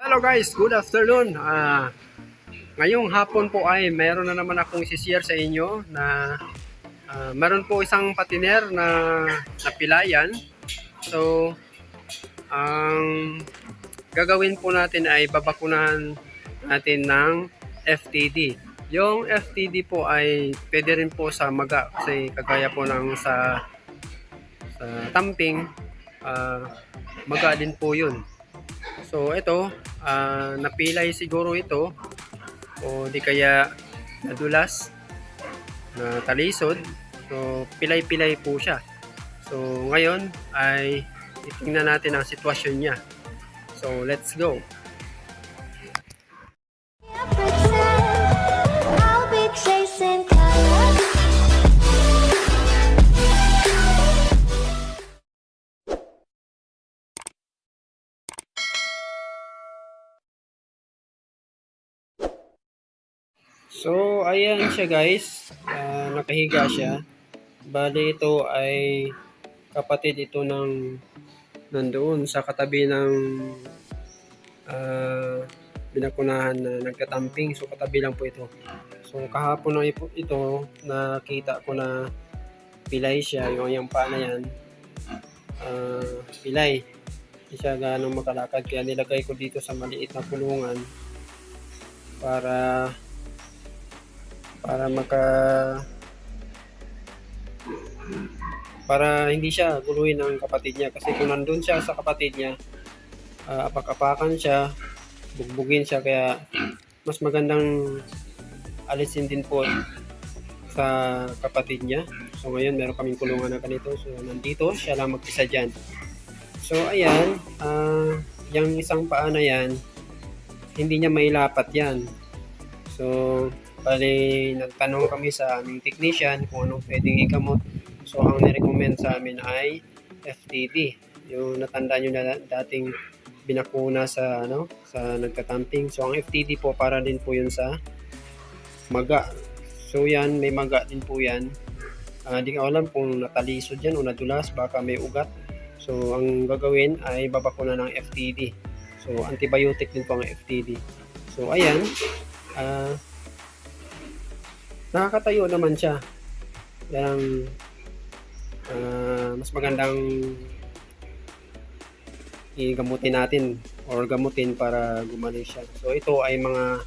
Hello guys, good afternoon. Ngayong hapon po ay mayroon na naman akong isi-share sa inyo na meron po isang patiner na napilayan. So, ang gagawin po natin ay babakunahan natin ng FTD. Yung FTD po ay pwede rin po sa maga kasi kagaya po ng sa tamping, maga din po yun. So ito, napilay siguro ito o di kaya nadulas, na talisod. So pilay-pilay po siya. So ngayon ay titingnan natin ang sitwasyon niya. So let's go. So, ayan siya guys. Nakahiga siya. Bali ito ay kapatid ito ng nandoon sa katabi ng binakunahan na nagkatamping. So, katabi lang po ito. So, kahapon na ito nakita ko na pilay siya. Yung paa na yan. Pilay. Hindi siya ganong makalakad. Kaya nilagay ko dito sa maliit na kulungan para hindi siya guluhin ng kapatid niya, kasi kung nandun siya sa kapatid niya, apak-apakan siya, bugbugin siya, kaya mas magandang alisin din po sa kapatid niya. So ngayon meron kaming kulungan na ganito, so nandito siya lang mag-isa dyan. So ayan, yung isang paa na yan, hindi niya mailapat yan. So bali, nagtanong kami sa aming technician kung anong pwedeng igamot. So, ang nirecommend sa amin ay FTD. Yung natanda nyo na dating binakuna sa nagkatamping. So, ang FTD po para din po yun sa maga. So, yan, may maga din po yan. Di ko alam kung natalisod yan o nadulas, baka may ugat. So, ang gagawin ay babakuna ng FTD. So, antibiotic din po ang FTD. So, ayan. Nakakatayo naman siya. Yan mas magandang igamutin natin or gamutin para gumaling siya. So ito ay mga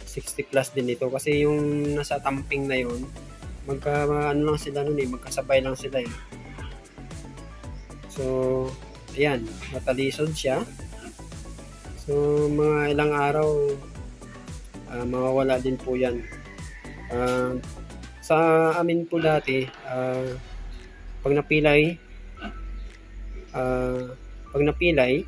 60 plus din ito, kasi yung nasa tamping na yon lang sila nun magkasabay lang sila eh. So ayan, matalisod siya. So mga ilang araw mawawala din po yan. Sa amin po dati, pag napilay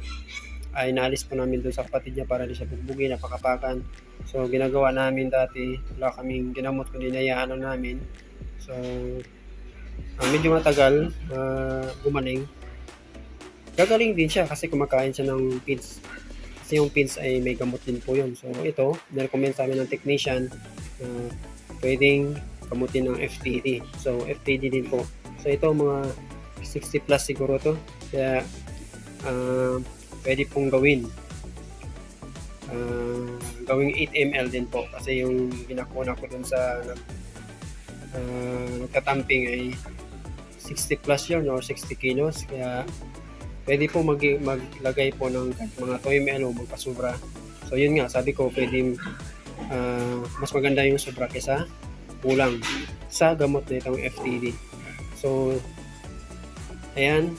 ay naalis po namin doon sa kapatid niya para di siya bugbugin, napakapakan. So ginagawa namin dati, wala kaming ginamot kundi inayaan lang namin. So medyo matagal gumaling. Gagaling din siya kasi kumakain siya ng feeds. Kasi yung feeds ay may gamot din po yun. So ito, nirecommend sa amin ng technician pwedeng gamutin ng FTD. So FTD din po. So ito mga 60 plus siguro to. Kaya pwede pong gawing 8 ml din po, kasi yung binakuna ko dun sa nagkatamping ay 60 plus yun or 60 kilos. Kaya pwede po maglagay po ng mga 2 ml o magpasobra. So yun nga, sabi ko pwede mas maganda yung sobra kesa kulang sa gamot na itong FTD. So ayan,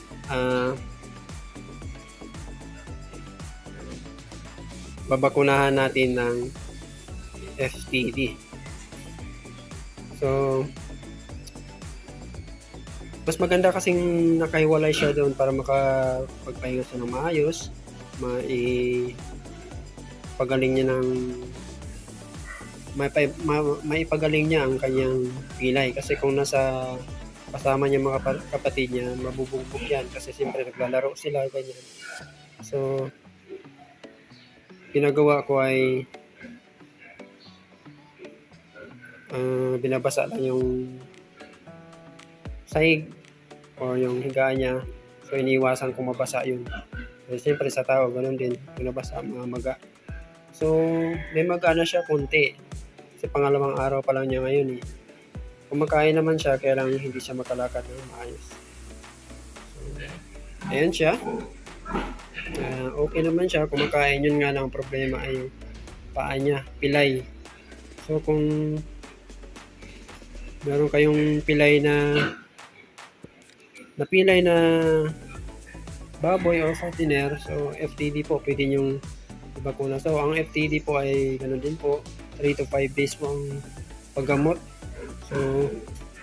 babakunahan natin ng FTD. So mas maganda kasing nakahiwalay siya doon para makapagpahinga siya ng maayos, maipagaling niya maipagaling niya ang kanyang pilay. Kasi kung nasa kasama niya mga kapatid niya, mabubugbog yan kasi siyempre naglalaro sila ganyan. So ginagawa ko ay binabasa lang yung sahig or yung higaan niya. So iniiwasan kong mabasa yun. So, siyempre sa tao, ganun din. Lumabas ang mga maga. So, may maga na siya konti. Kasi pangalawang araw pa lang niya ngayon eh. Kumakain naman siya, kaya lang hindi siya makalakad ng maayos. So, ayan siya. Okay naman siya, kumakain. Yun nga lang ang problema ay yung paa niya, pilay. So, kung meron kayong pilay na pilay na baboy or fattener, so FTD po, pwede nyong ibakuna. So, ang FTD po ay ganoon din po, 3 to 5 days po ang paggamot. So,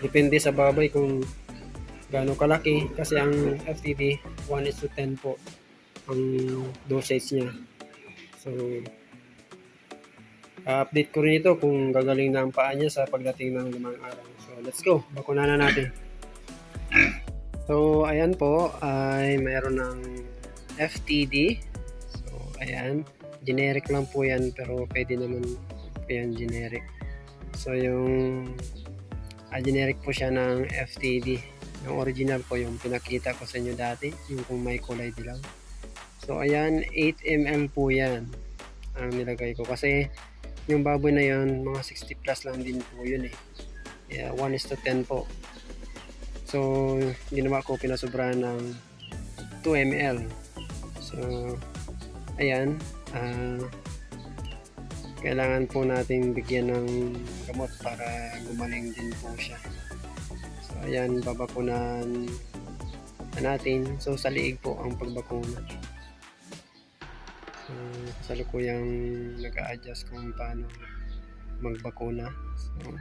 depende sa baboy kung gaano kalaki, kasi ang FTD 1:10 po ang dosage niya. So, update ko rin ito kung gagaling na ang paa niya sa pagdating ng 5 araw. So, let's go. Bakuna na natin. So, ayan po ay mayroon ng FTD. So, ayan. Generic lang po yan, pero pwede naman po yan generic. So, yung generic po siya ng FTD. Yung original po, yung pinakita ko sa inyo dati, yung kung may kulay dilaw. So, ayan, 8 ml po yan ang nilagay ko. Kasi, yung baboy na yun, mga 60 plus lang din po yun eh. Yeah, 1:10 po. So, ginawa ko, pinasobrahan ng 2 ml. So, ayan. Kailangan po nating bigyan ng gamot para gumaling din po siya. So, ayan, babakunan na natin. So, sa liig po ang pagbakuna. So, kasalukuyang nag-a-adjust kung paano magbakuna. So,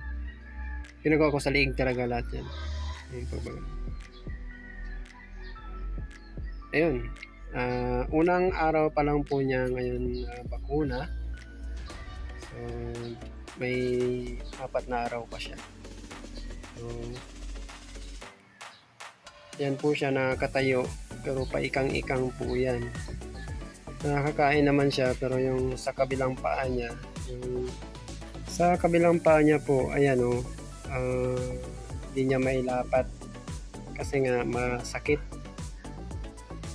pinagawa ko sa liig talaga lahat yan. Ayun. Unang araw pa lang po niya ngayon bakuna. So, may 4 na araw pa siya. So, yan po siya, nakakatayo, pero paikang-ikang po yan. Nakakain naman siya, pero yung sa kabilang paa niya, po, ayan o, hindi niya mailapat kasi nga masakit.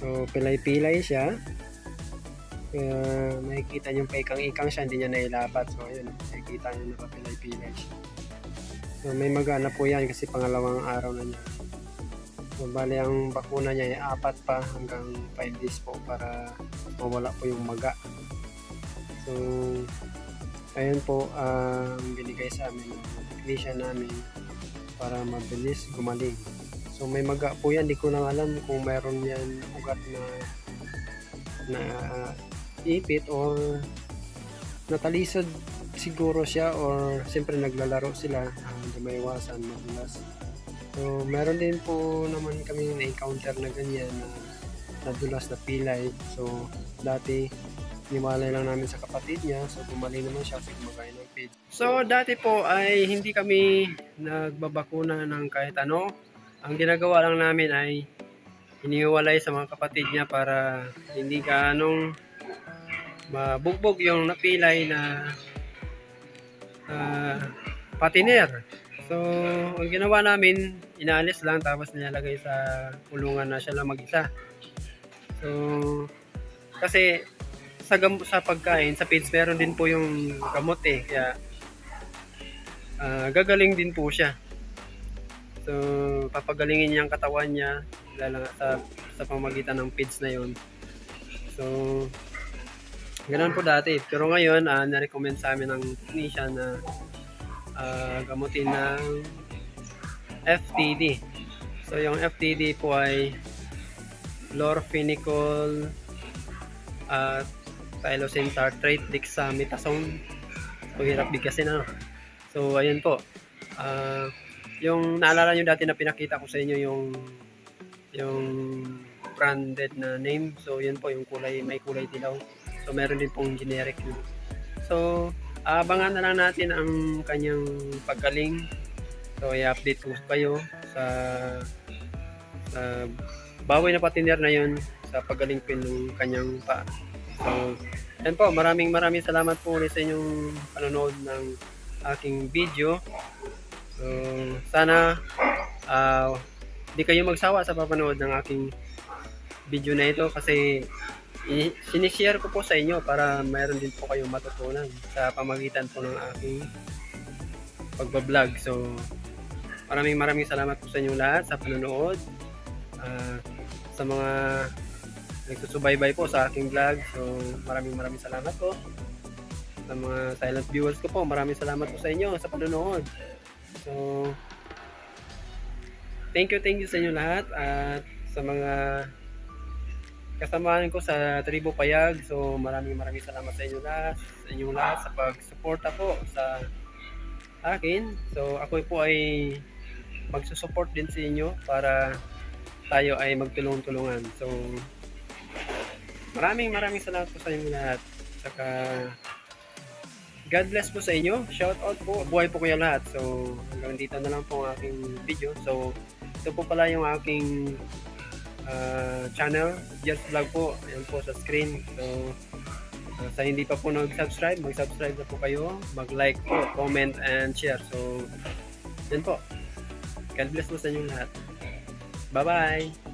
So, pilay-pilay siya. Kaya makikita niyo paikang-ikang siya, hindi niya nailapat. So, ayun, makikita niyo nakapilay-pilay siya. So, may magana po yan kasi pangalawang araw na niya. So, bali ang bakuna niya ay 4 pa hanggang 5 days po para mawala po yung maga. So, ayun po ang binigay sa amin ng technician namin para mabilis gumaling. So, may maga po yan, di ko lang alam kung mayroon yan ugat na ipit or natalisod siguro siya, or siyempre naglalaro sila, hindi maiwasan madulas. So, meron din po naman kami na-encounter na ganyan na nadulas na pilay. So, dati niwalay lang namin sa kapatid niya, so gumaling naman siya kasi kumakain ng feed. So, dati po ay hindi kami nagbabakuna ng kahit ano. Ang ginagawa lang namin ay iniwalay sa mga kapatid niya para hindi ganong mabugbog yung napilay na patiner. So, ang ginawa namin, inaalis lang tapos nilalagay sa kulungan na siya lang mag-isa. So, kasi sa pagkain, sa feeds, meron din po yung gamot eh. Kaya, gagaling din po siya. So, papagalingin niya ang katawan niya sa pamagitan ng feeds na yon. So, ganoon po dati. Pero ngayon, na-recommend sa amin ng technician na gamutin ng FTD. So, yung FTD po ay chlorphenicol at tyrosine tartrate, dexamethasone. So, hirap bigkasin ano. So, ayun po. Yung naalala nyo dati na pinakita ko sa inyo yung branded na name. So, yun po yung kulay, may kulay dilaw. So, meron din pong generic yun. So, abangan na lang natin ang kanyang paggaling. So, i-update ko kayo sa baboy na patiner na yun sa paggaling po ng kanyang paa. So, yan po. Maraming salamat po ulit sa inyong panonood ng aking video. So, sana di kayo magsawa sa papanood ng aking video na ito kasi sinishare ko po sa inyo para mayroon din po kayong matutunan sa pamagitan po ng aking pagbablog. So, maraming salamat po sa inyong lahat sa panonood. Sa mga nagsusubaybay po sa aking vlog. So, maraming salamat po. Sa mga silent viewers ko po, maraming salamat po sa inyo sa panonood. So, thank you sa inyo lahat at sa mga kasamahan ko sa Tribo Payag. So, maraming salamat sa inyong lahat sa pag-suporta po sa akin. So, ako po ay magsusupport din sa inyo para tayo ay magtulong-tulungan. So, maraming salamat po sa inyong lahat. Saka, God bless po sa inyo. Shout out po. Buhay po kayo lahat. So, hanggang dito na lang po ang aking video. So, ito po pala yung aking channel. Just Vlog po. Ayan po sa screen. So, sa hindi pa po nag-subscribe, mag-subscribe na po kayo. Mag-like po, comment, and share. So, yan po. God bless po sa inyo lahat. Bye-bye!